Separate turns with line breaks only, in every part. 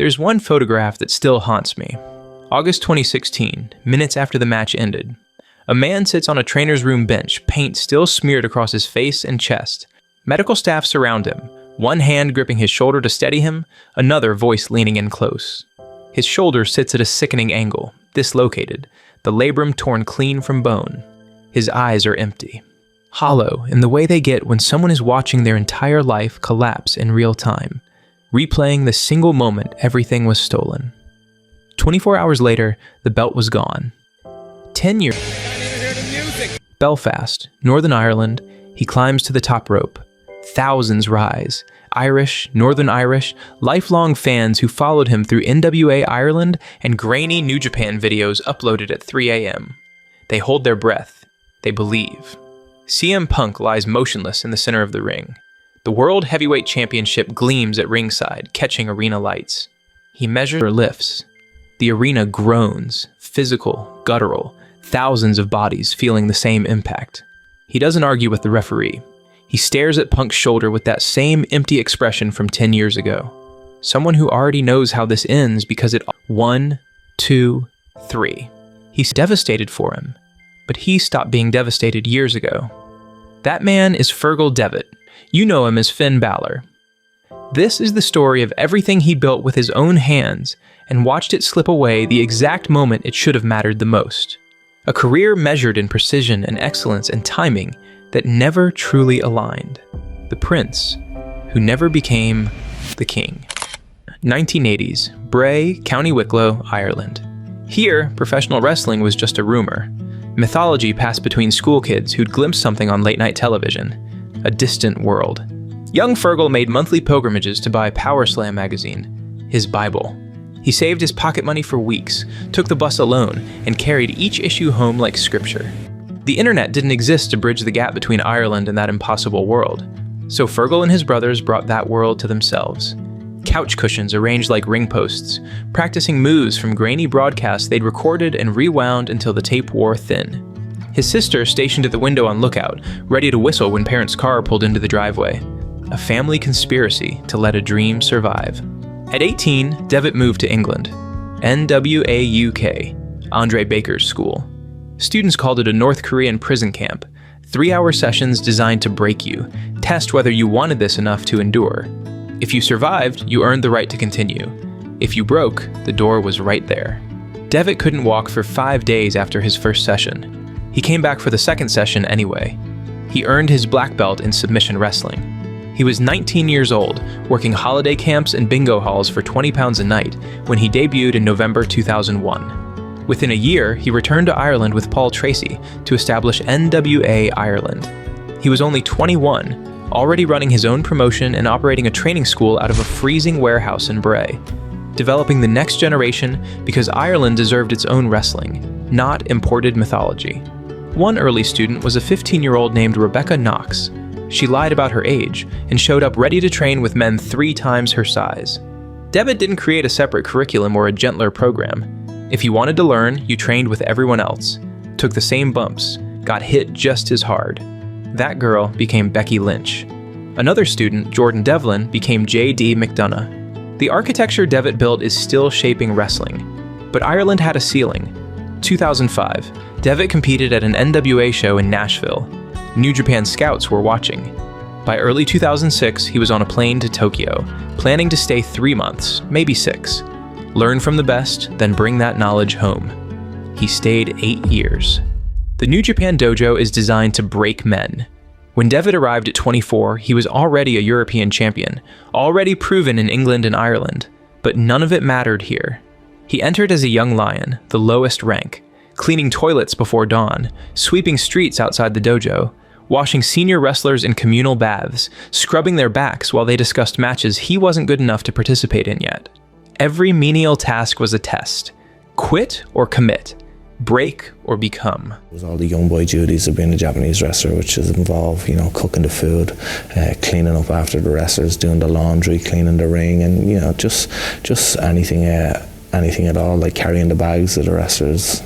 There's one photograph that still haunts me. August 2016, minutes after the match ended. A man sits on a trainer's room bench, paint still smeared across his face and chest. Medical staff surround him, one hand gripping his shoulder to steady him, another voice leaning in close. His shoulder sits at a sickening angle, dislocated, the labrum torn clean from bone. His eyes are empty, hollow in the way they get when someone is watching their entire life collapse in real time, replaying the single moment everything was stolen. 24 hours later, the belt was gone. 10 years. Belfast, Northern Ireland, he climbs to the top rope. Thousands rise. Irish, Northern Irish, lifelong fans who followed him through NWA Ireland and grainy New Japan videos uploaded at 3 a.m. They hold their breath. They believe. CM Punk lies motionless in the center of the ring. The World Heavyweight Championship gleams at ringside, catching arena lights. He measures or lifts. The arena groans, physical, guttural, thousands of bodies feeling the same impact. He doesn't argue with the referee. He stares at Punk's shoulder with that same empty expression from 10 years ago. Someone who already knows how this ends because it 1, 2, 3. He's devastated for him, but he stopped being devastated years ago. That man is Finn Devitt. You know him as Finn Bálor. This is the story of everything he built with his own hands and watched it slip away the exact moment it should have mattered the most. A career measured in precision and excellence and timing that never truly aligned. The prince, who never became the king. 1980s, Bray, County Wicklow, Ireland. Here, professional wrestling was just a rumor. Mythology passed between school kids who'd glimpsed something on late-night television. A distant world. Young Fergal made monthly pilgrimages to buy Power Slam magazine, his Bible. He saved his pocket money for weeks, took the bus alone, and carried each issue home like scripture. The internet didn't exist to bridge the gap between Ireland and that impossible world, so Fergal and his brothers brought that world to themselves. Couch cushions arranged like ring posts, practicing moves from grainy broadcasts they'd recorded and rewound until the tape wore thin. His sister stationed at the window on lookout, ready to whistle when parents' car pulled into the driveway. A family conspiracy to let a dream survive. At 18, Devitt moved to England. NWA UK, Andre Baker's school. Students called it a North Korean prison camp. 3-hour sessions designed to break you, test whether you wanted this enough to endure. If you survived, you earned the right to continue. If you broke, the door was right there. Devitt couldn't walk for 5 days after his first session. He came back for the second session anyway. He earned his black belt in submission wrestling. He was 19 years old, working holiday camps and bingo halls for 20 pounds a night when he debuted in November 2001. Within a year, he returned to Ireland with Paul Tracy to establish NWA Ireland. He was only 21, already running his own promotion and operating a training school out of a freezing warehouse in Bray, developing the next generation because Ireland deserved its own wrestling, not imported mythology. One early student was a 15-year-old named Rebecca Knox. She lied about her age and showed up ready to train with men 3 times her size. Devitt didn't create a separate curriculum or a gentler program. If you wanted to learn, you trained with everyone else, took the same bumps, got hit just as hard. That girl became Becky Lynch. Another student, Jordan Devlin, became J.D. McDonough. The architecture Devitt built is still shaping wrestling, but Ireland had a ceiling. 2005, Devitt competed at an NWA show in Nashville. New Japan scouts were watching. By early 2006, he was on a plane to Tokyo, planning to stay 3 months, maybe 6. Learn from the best, then bring that knowledge home. He stayed 8 years. The New Japan Dojo is designed to break men. When Devitt arrived at 24, he was already a European champion, already proven in England and Ireland, but none of it mattered here. He entered as a young lion, the lowest rank, cleaning toilets before dawn, sweeping streets outside the dojo, washing senior wrestlers in communal baths, scrubbing their backs while they discussed matches he wasn't good enough to participate in yet. Every menial task was a test. Quit or commit. Break or become.
It was all the young boy duties of being a Japanese wrestler, which is involved, cooking the food, cleaning up after the wrestlers, doing the laundry, cleaning the ring, and just anything at all, like carrying the bags of the wrestlers.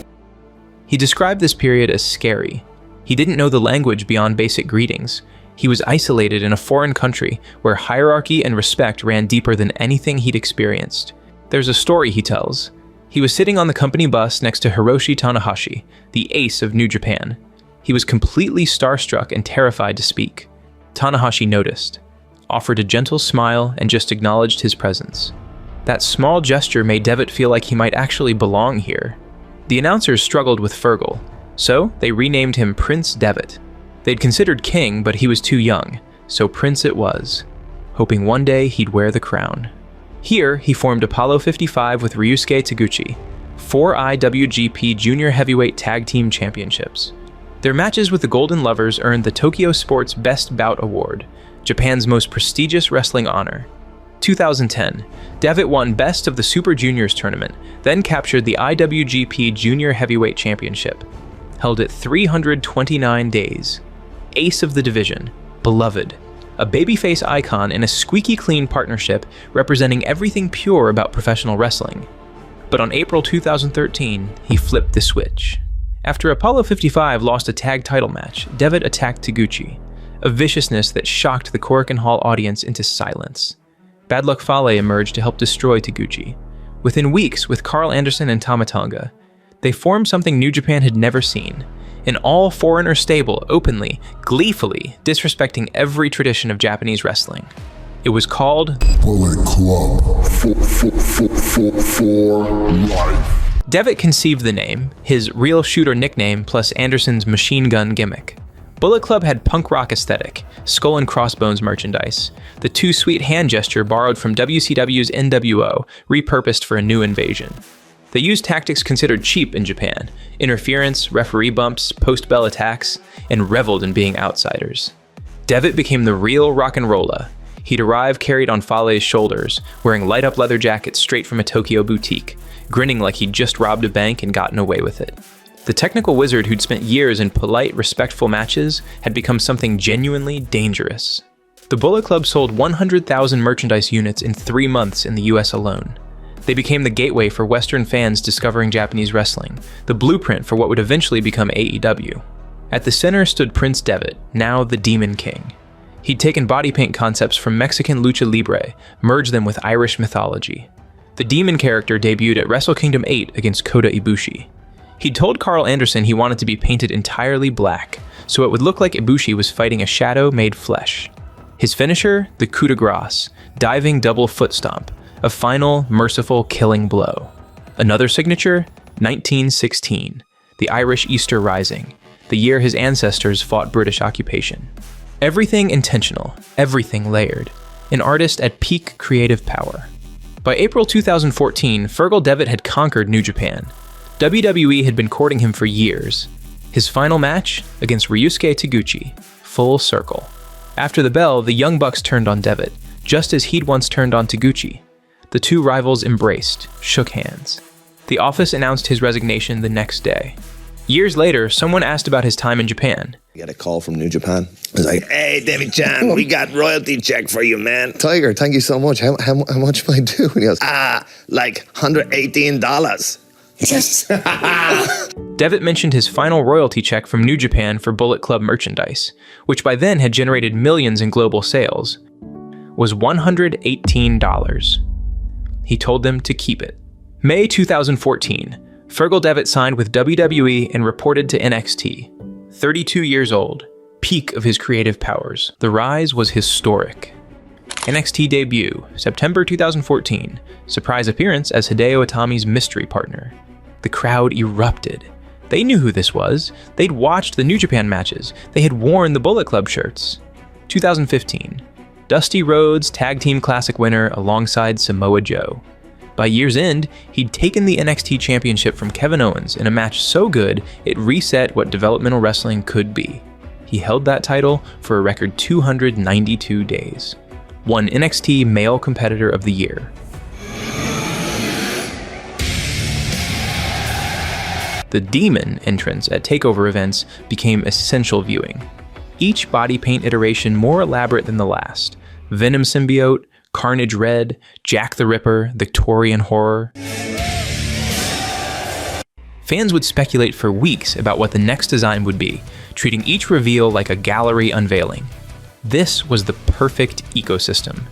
He described this period as scary. He didn't know the language beyond basic greetings. He was isolated in a foreign country where hierarchy and respect ran deeper than anything he'd experienced. There's a story he tells. He was sitting on the company bus next to Hiroshi Tanahashi, the ace of New Japan. He was completely starstruck and terrified to speak. Tanahashi noticed, offered a gentle smile, and just acknowledged his presence. That small gesture made Devitt feel like he might actually belong here. The announcers struggled with Fergal, so they renamed him Prince Devitt. They'd considered King, but he was too young, so Prince it was, hoping one day he'd wear the crown. Here, he formed Apollo 55 with Ryusuke Taguchi, 4 IWGP Junior Heavyweight Tag Team Championships. Their matches with the Golden Lovers earned the Tokyo Sports Best Bout Award, Japan's most prestigious wrestling honor. 2010, Devitt won Best of the Super Juniors tournament, then captured the IWGP Junior Heavyweight Championship. Held it 329 days. Ace of the division, beloved, a babyface icon in a squeaky clean partnership representing everything pure about professional wrestling. But on April 2013, he flipped the switch. After Apollo 55 lost a tag title match, Devitt attacked Taguchi, a viciousness that shocked the Korakuen Hall audience into silence. Bad Luck Fale emerged to help destroy Taguchi. Within weeks, with Carl Anderson and Tama Tonga, they formed something New Japan had never seen, an all-foreigner stable openly, gleefully disrespecting every tradition of Japanese wrestling. It was called
Bullet Club for life.
Devitt conceived the name, his real shooter nickname plus Anderson's machine gun gimmick. Bullet Club had punk rock aesthetic, skull and crossbones merchandise, the too sweet hand gesture borrowed from WCW's NWO, repurposed for a new invasion. They used tactics considered cheap in Japan, interference, referee bumps, post-bell attacks, and reveled in being outsiders. Devitt became the real rock and rolla. He'd arrive carried on Fale's shoulders, wearing light-up leather jackets straight from a Tokyo boutique, grinning like he'd just robbed a bank and gotten away with it. The technical wizard who'd spent years in polite, respectful matches had become something genuinely dangerous. The Bullet Club sold 100,000 merchandise units in 3 months in the US alone. They became the gateway for Western fans discovering Japanese wrestling, the blueprint for what would eventually become AEW. At the center stood Prince Devitt, now the Demon King. He'd taken body paint concepts from Mexican lucha libre, merged them with Irish mythology. The Demon character debuted at Wrestle Kingdom 8 against Kota Ibushi. He'd told Carl Anderson he wanted to be painted entirely black, so it would look like Ibushi was fighting a shadow made flesh. His finisher, the coup de grace, diving double foot stomp, a final, merciful, killing blow. Another signature, 1916, the Irish Easter Rising, the year his ancestors fought British occupation. Everything intentional, everything layered, an artist at peak creative power. By April 2014, Fergal Devitt had conquered New Japan. WWE had been courting him for years. His final match, against Ryusuke Taguchi, full circle. After the bell, the Young Bucks turned on Devitt, just as he'd once turned on Taguchi. The two rivals embraced, shook hands. The office announced his resignation the next day. Years later, someone asked about his time in Japan.
I got a call from New Japan. It was like, "Hey, David-chan, we got royalty check for you, man."
Tiger, thank you so much. How much am I due? And he goes,
Like $118.
Yes.
Devitt mentioned his final royalty check from New Japan for Bullet Club merchandise, which by then had generated millions in global sales, was $118. He told them to keep it. May 2014, Fergal Devitt signed with WWE and reported to NXT. 32 years old, peak of his creative powers. The rise was historic. NXT debut, September 2014, surprise appearance as Hideo Itami's mystery partner. The crowd erupted. They knew who this was. They'd watched the New Japan matches. They had worn the Bullet Club shirts. 2015, Dusty Rhodes Tag Team Classic winner alongside Samoa Joe. By year's end, he'd taken the NXT Championship from Kevin Owens in a match so good it reset what developmental wrestling could be. He held that title for a record 292 days. Won NXT Male Competitor of the Year. The Demon entrance at takeover events became essential viewing. Each body paint iteration more elaborate than the last. Venom Symbiote, Carnage Red, Jack the Ripper, Victorian Horror. Fans would speculate for weeks about what the next design would be, treating each reveal like a gallery unveiling. This was the perfect ecosystem.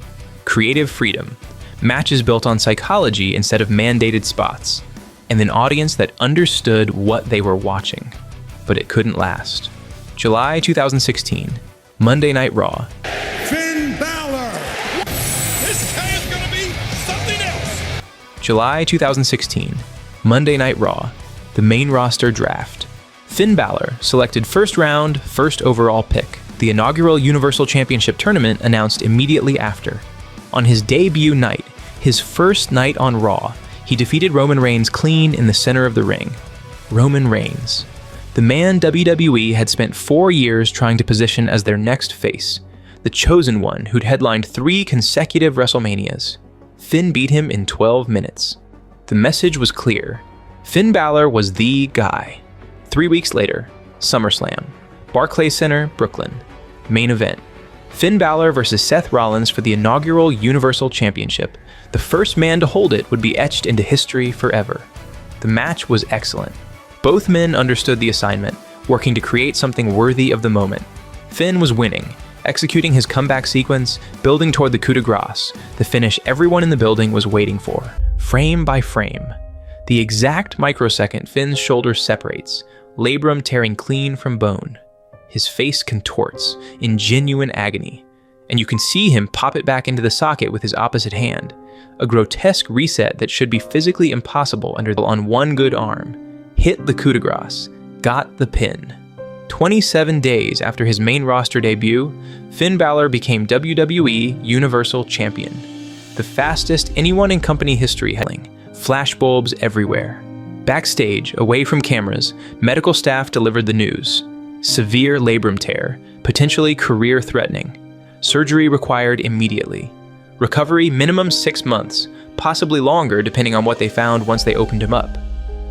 Creative freedom, matches built on psychology instead of mandated spots, and an audience that understood what they were watching. But it couldn't last. July 2016, Monday Night Raw.
Finn Bálor! This guy is gonna be something else!
July 2016, Monday Night Raw, the main roster draft. Finn Bálor selected first round, first overall pick. The inaugural Universal Championship tournament announced immediately after. On his debut night, his first night on Raw, he defeated Roman Reigns clean in the center of the ring. Roman Reigns, the man WWE had spent 4 years trying to position as their next face, the chosen one who'd headlined 3 consecutive WrestleManias. Finn beat him in 12 minutes. The message was clear. Finn Bálor was the guy. 3 weeks later, SummerSlam, Barclays Center, Brooklyn. Main event, Finn Bálor versus Seth Rollins for the inaugural Universal Championship. The first man to hold it would be etched into history forever. The match was excellent. Both men understood the assignment, working to create something worthy of the moment. Finn was winning, executing his comeback sequence, building toward the coup de grace, the finish everyone in the building was waiting for. Frame by frame, the exact microsecond Finn's shoulder separates, labrum tearing clean from bone. His face contorts in genuine agony, and you can see him pop it back into the socket with his opposite hand, a grotesque reset that should be physically impossible on one good arm. Hit the coup de grace, got the pin. 27 days after his main roster debut, Finn Bálor became WWE Universal Champion. The fastest anyone in company history had. Flashbulbs everywhere. Backstage, away from cameras, medical staff delivered the news. Severe labrum tear, potentially career-threatening. Surgery required immediately. Recovery minimum 6 months, possibly longer depending on what they found once they opened him up.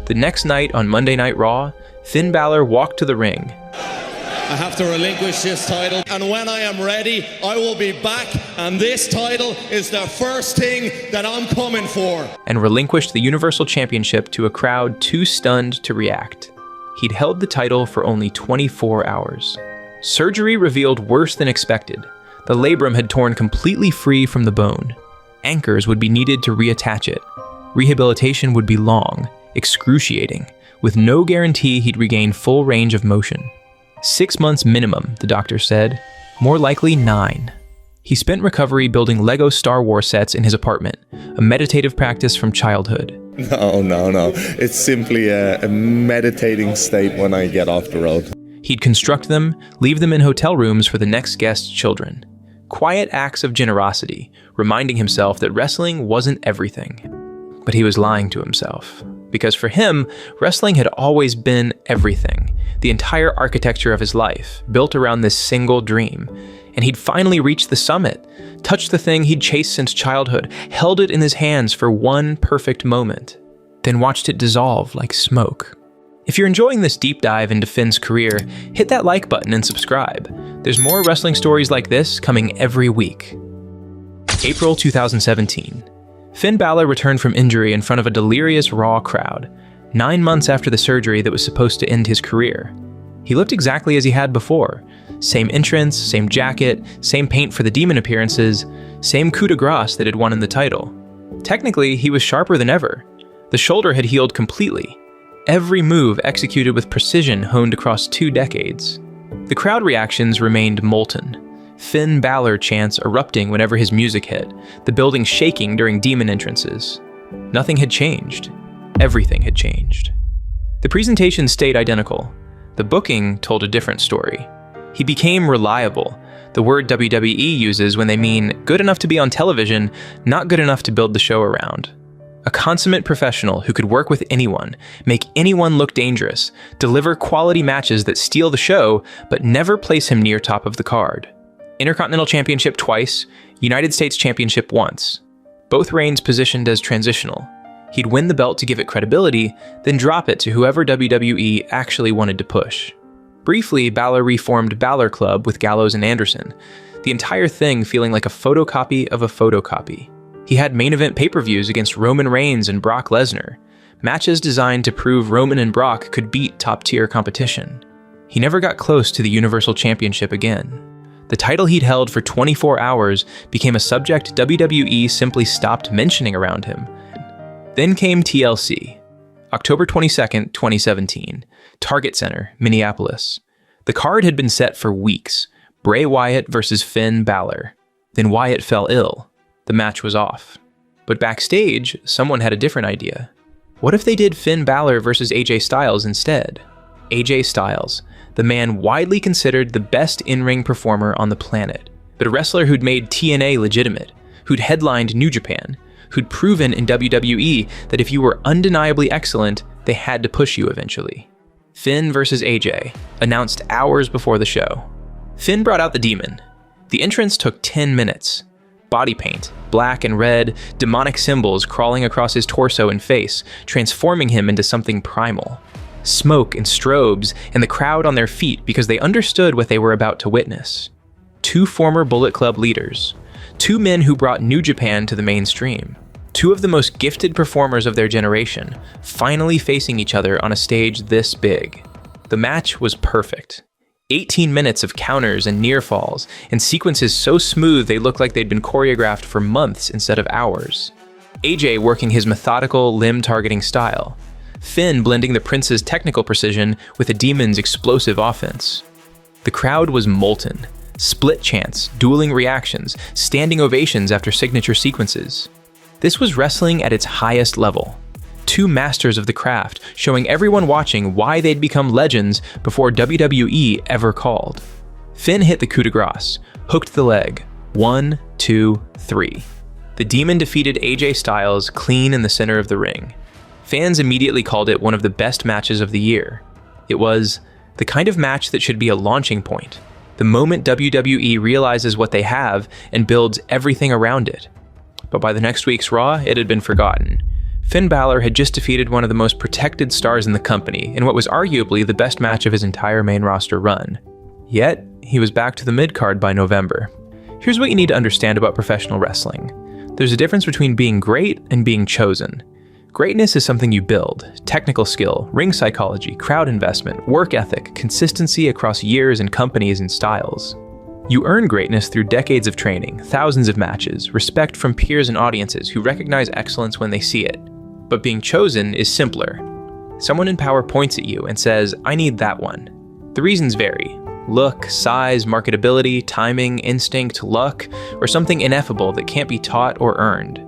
The next night on Monday Night Raw, Finn Bálor walked to the ring.
I have to relinquish this title, and when I am ready, I will be back, and this title is the first thing that I'm coming for.
And relinquished the Universal Championship to a crowd too stunned to react. He'd held the title for only 24 hours. Surgery revealed worse than expected. The labrum had torn completely free from the bone. Anchors would be needed to reattach it. Rehabilitation would be long, excruciating, with no guarantee he'd regain full range of motion. 6 months minimum, the doctor said. More likely 9. He spent recovery building Lego Star Wars sets in his apartment, a meditative practice from childhood.
No. It's simply a meditating state when I get off the road.
He'd construct them, leave them in hotel rooms for the next guest's children. Quiet acts of generosity, reminding himself that wrestling wasn't everything. But he was lying to himself. Because for him, wrestling had always been everything, the entire architecture of his life, built around this single dream. And he'd finally reached the summit, touched the thing he'd chased since childhood, held it in his hands for one perfect moment, then watched it dissolve like smoke. If you're enjoying this deep dive into Finn's career, hit that like button and subscribe. There's more wrestling stories like this coming every week. April 2017. Finn Bálor returned from injury in front of a delirious Raw crowd, 9 months after the surgery that was supposed to end his career. He looked exactly as he had before. Same entrance, same jacket, same paint for the demon appearances, same coup de grace that had won him the title. Technically, he was sharper than ever. The shoulder had healed completely. Every move executed with precision honed across 2 decades. The crowd reactions remained molten. Finn Bálor chants erupting whenever his music hit, the building shaking during demon entrances. Nothing had changed. Everything had changed. The presentation stayed identical. The booking told a different story. He became reliable, the word WWE uses when they mean good enough to be on television, not good enough to build the show around. A consummate professional who could work with anyone, make anyone look dangerous, deliver quality matches that steal the show, but never place him near top of the card. Intercontinental Championship twice, United States Championship once. Both reigns positioned as transitional. He'd win the belt to give it credibility, then drop it to whoever WWE actually wanted to push. Briefly, Bálor reformed Bálor Club with Gallows and Anderson, the entire thing feeling like a photocopy of a photocopy. He had main event pay-per-views against Roman Reigns and Brock Lesnar, matches designed to prove Roman and Brock could beat top-tier competition. He never got close to the Universal Championship again. The title he'd held for 24 hours became a subject WWE simply stopped mentioning around him. Then came TLC. October 22nd, 2017. Target Center, Minneapolis. The card had been set for weeks. Bray Wyatt versus Finn Bálor. Then Wyatt fell ill. The match was off. But backstage, someone had a different idea. What if they did Finn Bálor versus AJ Styles instead? AJ Styles, the man widely considered the best in-ring performer on the planet, but a wrestler who'd made TNA legitimate, who'd headlined New Japan, who'd proven in WWE that if you were undeniably excellent, they had to push you eventually. Finn versus AJ, announced hours before the show. Finn brought out the demon. The entrance took 10 minutes. Body paint, black and red, demonic symbols crawling across his torso and face, transforming him into something primal. Smoke and strobes, and the crowd on their feet because they understood what they were about to witness. Two former Bullet Club leaders. Two men who brought New Japan to the mainstream. Two of the most gifted performers of their generation, finally facing each other on a stage this big. The match was perfect. 18 minutes of counters and near falls, and sequences so smooth they looked like they'd been choreographed for months instead of hours. AJ working his methodical, limb-targeting style. Finn blending the Prince's technical precision with the Demon's explosive offense. The crowd was molten. Split chants, dueling reactions, standing ovations after signature sequences. This was wrestling at its highest level. Two masters of the craft, showing everyone watching why they'd become legends before WWE ever called. Finn hit the coup de grace, hooked the leg. 1, 2, 3. The Demon defeated AJ Styles clean in the center of the ring. Fans immediately called it one of the best matches of the year. It was the kind of match that should be a launching point, the moment WWE realizes what they have and builds everything around it. But by the next week's Raw, it had been forgotten. Finn Bálor had just defeated one of the most protected stars in the company in what was arguably the best match of his entire main roster run. Yet, he was back to the mid-card by November. Here's what you need to understand about professional wrestling. There's a difference between being great and being chosen. Greatness is something you build. Technical skill, ring psychology, crowd investment, work ethic, consistency across years and companies and styles. You earn greatness through decades of training, thousands of matches, respect from peers and audiences who recognize excellence when they see it. But being chosen is simpler. Someone in power points at you and says, "I need that one." The reasons vary. Look, size, marketability, timing, instinct, luck, or something ineffable that can't be taught or earned.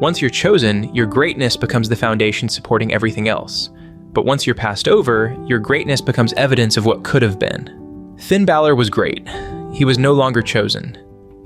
Once you're chosen, your greatness becomes the foundation supporting everything else. But once you're passed over, your greatness becomes evidence of what could have been. Finn Bálor was great. He was no longer chosen.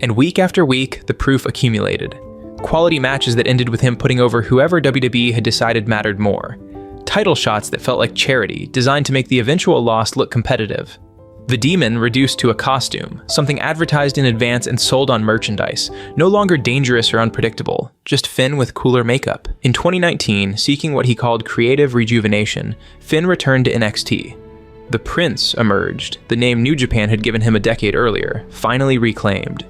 And week after week, the proof accumulated. Quality matches that ended with him putting over whoever WWE had decided mattered more. Title shots that felt like charity, designed to make the eventual loss look competitive. The Demon reduced to a costume, something advertised in advance and sold on merchandise, no longer dangerous or unpredictable, just Finn with cooler makeup. In 2019, seeking what he called creative rejuvenation, Finn returned to NXT. The Prince emerged, the name New Japan had given him a decade earlier, finally reclaimed.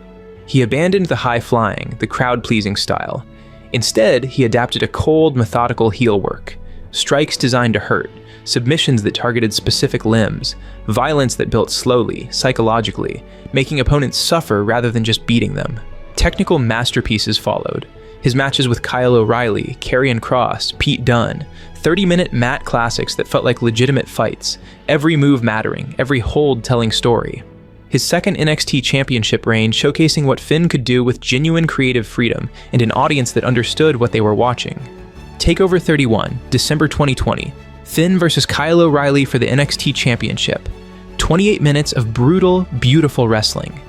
He abandoned the high-flying, the crowd-pleasing style. Instead, he adapted a cold, methodical heel work. Strikes designed to hurt, submissions that targeted specific limbs, violence that built slowly, psychologically, making opponents suffer rather than just beating them. Technical masterpieces followed. His matches with Kyle O'Reilly, Karrion Kross, Pete Dunne, 30-minute mat classics that felt like legitimate fights, every move mattering, every hold telling story. His second NXT championship reign showcasing what Finn could do with genuine creative freedom and an audience that understood what they were watching. TakeOver 31, December 2020. Finn versus Kyle O'Reilly for the NXT Championship. 28 minutes of brutal, beautiful wrestling.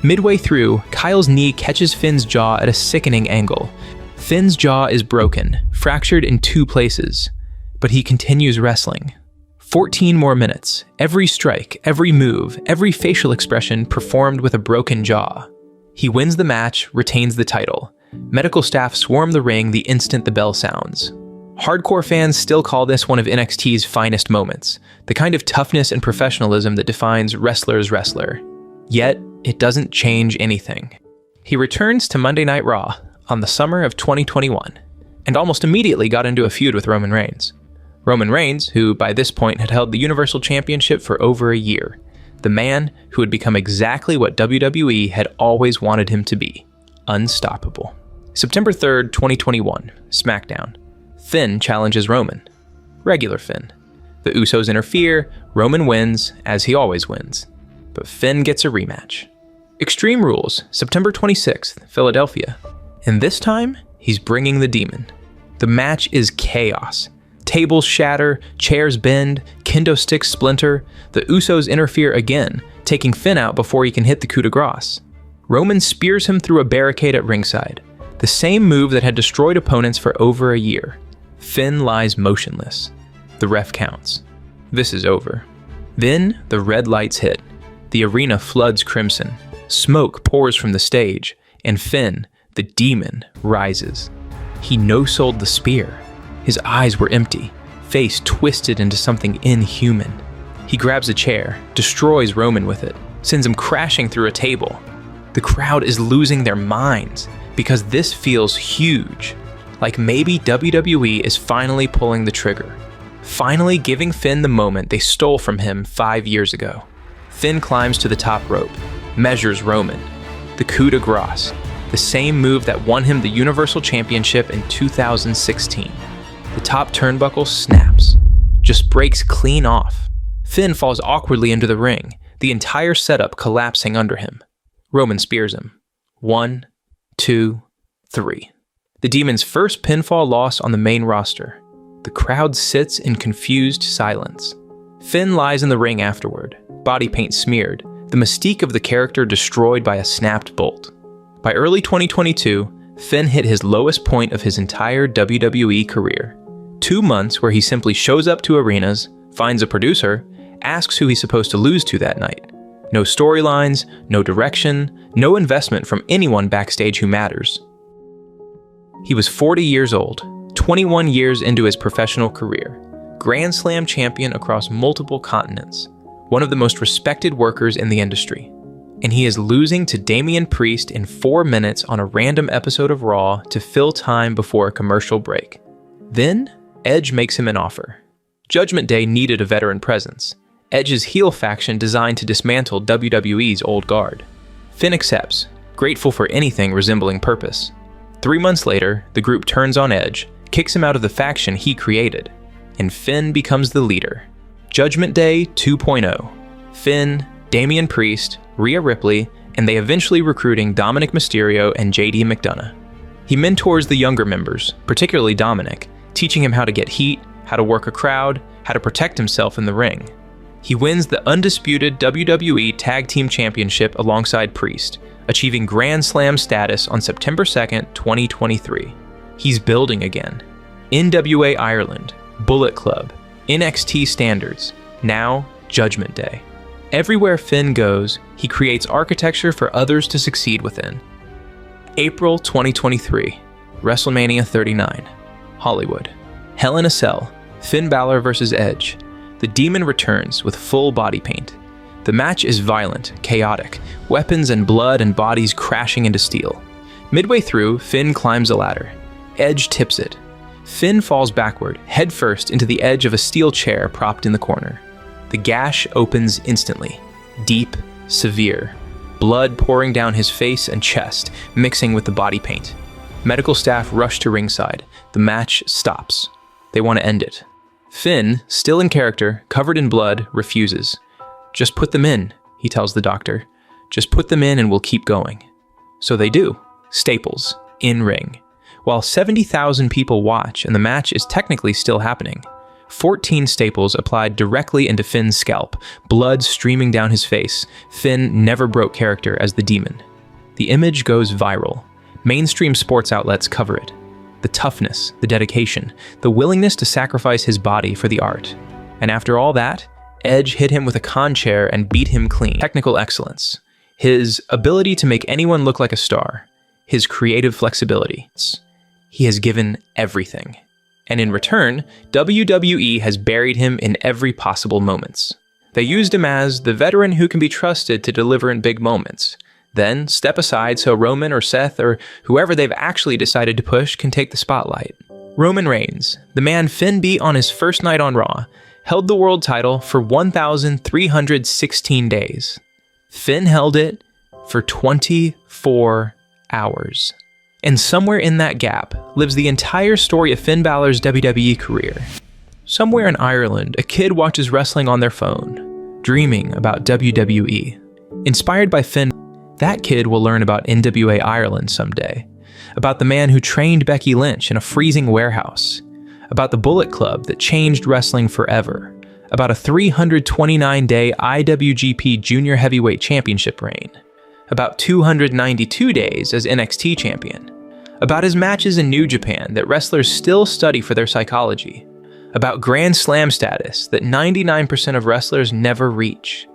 Midway through, Kyle's knee catches Finn's jaw at a sickening angle. Finn's jaw is broken, fractured in 2 places, but he continues wrestling. 14 more minutes, every strike, every move, every facial expression performed with a broken jaw. He wins the match, retains the title. Medical staff swarm the ring the instant the bell sounds. Hardcore fans still call this one of NXT's finest moments, the kind of toughness and professionalism that defines wrestler's wrestler. Yet, it doesn't change anything. He returns to Monday Night Raw on the summer of 2021, and almost immediately got into a feud with Roman Reigns. Roman Reigns, who by this point had held the Universal Championship for over a year. The man who had become exactly what WWE had always wanted him to be, unstoppable. September 3rd, 2021, SmackDown. Finn challenges Roman. Regular Finn. The Usos interfere, Roman wins, as he always wins. But Finn gets a rematch. Extreme Rules, September 26th, Philadelphia. And this time, he's bringing the demon. The match is chaos. Tables shatter, chairs bend, kendo sticks splinter. The Usos interfere again, taking Finn out before he can hit the coup de grace. Roman spears him through a barricade at ringside, the same move that had destroyed opponents for over a year. Finn lies motionless. The ref counts. This is over. Then the red lights hit. The arena floods crimson. Smoke pours from the stage, and Finn, the demon, rises. He no-sold the spear. His eyes were empty, face twisted into something inhuman. He grabs a chair, destroys Roman with it, sends him crashing through a table. The crowd is losing their minds because this feels huge. Like maybe WWE is finally pulling the trigger. Finally giving Finn the moment they stole from him 5 years ago. Finn climbs to the top rope, measures Roman. The coup de grace, the same move that won him the Universal Championship in 2016. The top turnbuckle snaps, just breaks clean off. Finn falls awkwardly into the ring, the entire setup collapsing under him. Roman spears him. 1, 2, 3. The Demon's first pinfall loss on the main roster. The crowd sits in confused silence. Finn lies in the ring afterward, body paint smeared, the mystique of the character destroyed by a snapped bolt. By early 2022, Finn hit his lowest point of his entire WWE career. 2 months where he simply shows up to arenas, finds a producer, asks who he's supposed to lose to that night. No storylines, no direction, no investment from anyone backstage who matters. He was 40 years old, 21 years into his professional career, Grand Slam champion across multiple continents, one of the most respected workers in the industry. And he is losing to Damian Priest in 4 minutes on a random episode of Raw to fill time before a commercial break. Then, Edge makes him an offer. Judgment Day needed a veteran presence. Edge's heel faction designed to dismantle WWE's old guard. Finn accepts, grateful for anything resembling purpose. 3 months later, the group turns on Edge, kicks him out of the faction he created, and Finn becomes the leader. Judgment Day 2.0. Finn, Damian Priest, Rhea Ripley, and they eventually recruiting Dominic Mysterio and JD McDonough. He mentors the younger members, particularly Dominic, teaching him how to get heat, how to work a crowd, how to protect himself in the ring. He wins the undisputed WWE Tag Team Championship alongside Priest, achieving Grand Slam status on September 2nd, 2023. He's building again. NWA Ireland, Bullet Club, NXT standards, now Judgment Day. Everywhere Finn goes, he creates architecture for others to succeed within. April 2023, WrestleMania 39, Hollywood. Hell in a Cell, Finn Bálor vs. Edge. The Demon returns with full body paint. The match is violent, chaotic, weapons and blood and bodies crashing into steel. Midway through, Finn climbs a ladder. Edge tips it. Finn falls backward, headfirst into the edge of a steel chair propped in the corner. The gash opens instantly, deep, severe, blood pouring down his face and chest, mixing with the body paint. Medical staff rush to ringside. The match stops. They want to end it. Finn, still in character, covered in blood, refuses. "Just put them in," he tells the doctor. "Just put them in and we'll keep going." So they do. Staples, in ring. While 70,000 people watch and the match is technically still happening. 14 staples applied directly into Finn's scalp, blood streaming down his face. Finn never broke character as the Demon. The image goes viral. Mainstream sports outlets cover it. The toughness, the dedication, the willingness to sacrifice his body for the art. And after all that, Edge hit him with a con chair and beat him clean. Technical excellence. His ability to make anyone look like a star. His creative flexibility. He has given everything. And in return, WWE has buried him in every possible moments. They used him as the veteran who can be trusted to deliver in big moments. Then step aside so Roman or Seth or whoever they've actually decided to push can take the spotlight. Roman Reigns, the man Finn beat on his first night on Raw, held the world title for 1,316 days. Finn held it for 24 hours. And somewhere in that gap lives the entire story of Finn Bálor's WWE career. Somewhere in Ireland, a kid watches wrestling on their phone, dreaming about WWE. Inspired by Finn, that kid will learn about NWA Ireland someday, about the man who trained Becky Lynch in a freezing warehouse, about the Bullet Club that changed wrestling forever, about a 329-day IWGP Junior Heavyweight Championship reign, about 292 days as NXT champion, about his matches in New Japan that wrestlers still study for their psychology, about Grand Slam status that 99% of wrestlers never reach.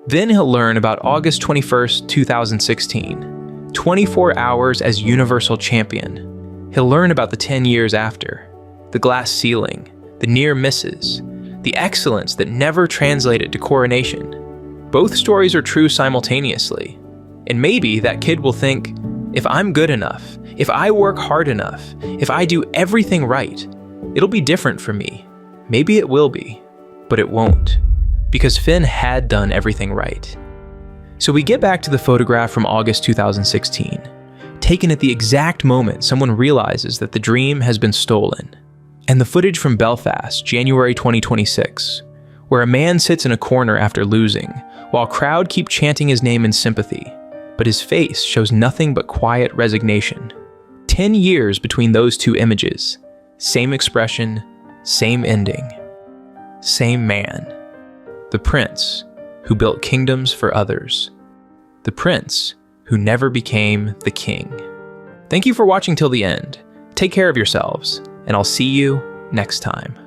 Then he'll learn about August 21st, 2016, 24 hours as Universal Champion. He'll learn about the 10 years after, the glass ceiling, the near misses, the excellence that never translated to coronation. Both stories are true simultaneously. And maybe that kid will think, if I'm good enough, if I work hard enough, if I do everything right, it'll be different for me. Maybe it will be, but it won't, because Finn had done everything right. So we get back to the photograph from August 2016, taken at the exact moment someone realizes that the dream has been stolen, and the footage from Belfast, January 2026, where a man sits in a corner after losing, while a crowd keep chanting his name in sympathy, but his face shows nothing but quiet resignation. 10 years between those two images, same expression, same ending, same man. The prince who built kingdoms for others. The prince who never became the king. Thank you for watching till the end. Take care of yourselves, and I'll see you next time.